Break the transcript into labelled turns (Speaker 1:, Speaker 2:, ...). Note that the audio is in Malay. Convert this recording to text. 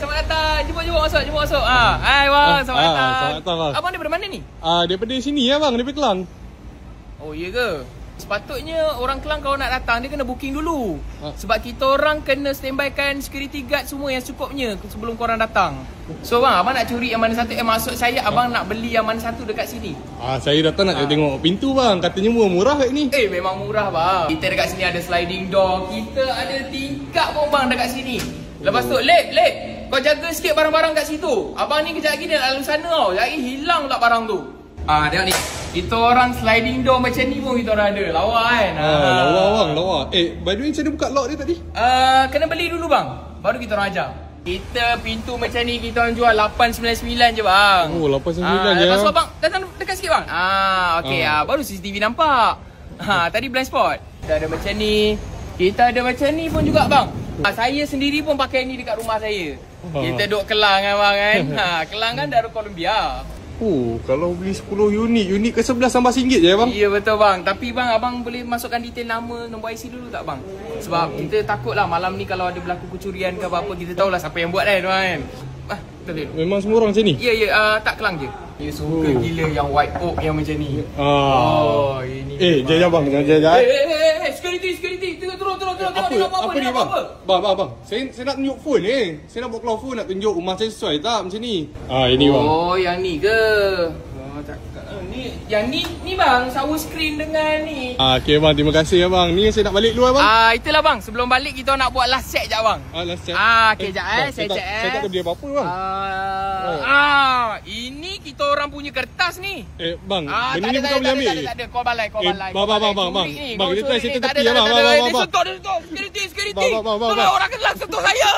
Speaker 1: selamat datang. Jemput masuk, jemput masuk. Hai bang, selamat datang.
Speaker 2: Selamat datang bang.
Speaker 1: Abang daripada mana ni?
Speaker 2: Daripada sini ya bang, daripada Kelang.
Speaker 1: Oh iya ke? Sepatutnya orang Kelang kalau nak datang dia kena booking dulu. Sebab kita orang kena standbykan security guard semua yang cukupnya sebelum korang datang. So bang, abang nak curi yang mana satu? Maksud saya abang nak beli yang mana satu dekat sini?
Speaker 2: Saya datang nak tengok pintu bang. Katanya murah kat ni.
Speaker 1: Memang murah bang. Kita dekat sini ada sliding door. Kita ada tingkap pun bang dekat sini. Lepas tu, Lep, kau jaga sikit barang-barang kat situ. Abang ni kejap lagi dia nak lalu sana tau. Kejap lagi hilang tak barang tu. Tengok ni. Kita orang sliding door macam ni pun kita orang ada. Lawa kan?
Speaker 2: Lawa bang, lawa. By the way macam mana buka lock dia tadi?
Speaker 1: Kena beli dulu bang. Baru kita orang ajar. Kita pintu macam ni kita orang jual 899 je bang.
Speaker 2: Oh 899 je.
Speaker 1: Lepas tu abang datang dekat sikit bang. Okey, baru CCTV nampak. Tadi blind spot. Kita ada macam ni. Kita ada macam ni pun juga bang. Saya sendiri pun pakai ni dekat rumah saya. Kita duduk Kelang kan bang kan. Kelang kan Darul Columbia.
Speaker 2: Kalau beli 10 unit ke 11 tambah RM1 je bang?
Speaker 1: Ya betul bang. Tapi bang, abang boleh masukkan detail nama, nombor IC dulu tak bang? Sebab kita takut lah malam ni kalau ada berlaku kecurian ke apa-apa, kita tahulah siapa yang buat kan. Betul.
Speaker 2: Memang semua orang macam ni?
Speaker 1: Ya, tak Kelang je. Dia suka gila yang white oak yang macam ni. Ini.
Speaker 2: Jangan bang, jangan.
Speaker 1: Security. Turun.
Speaker 2: Apa ni bang? Bang. Saya nak tunjuk phone ni. Saya nak buat cloud phone, nak tunjuk rumah saya sesuai tak macam ni. Ini bang.
Speaker 1: Yang ni ke? Yang ni bang, shower screen dengan ni.
Speaker 2: Okey bang, terima kasih ya bang. Ni saya nak balik dulu bang.
Speaker 1: Itulah bang, sebelum balik kita nak buat last check jap bang.
Speaker 2: Last check.
Speaker 1: Okey jap saya check.
Speaker 2: Saya tak ada beli apa-apa bang.
Speaker 1: Ini kita orang punya kertas ni.
Speaker 2: Bang, benda ni bukan boleh ambil.
Speaker 1: Tak ada. Kau balai.
Speaker 2: Bang, kita try settle tepi ya bang.
Speaker 1: Dia sentuh. Security. Tolong orang Kelang sentuh saya.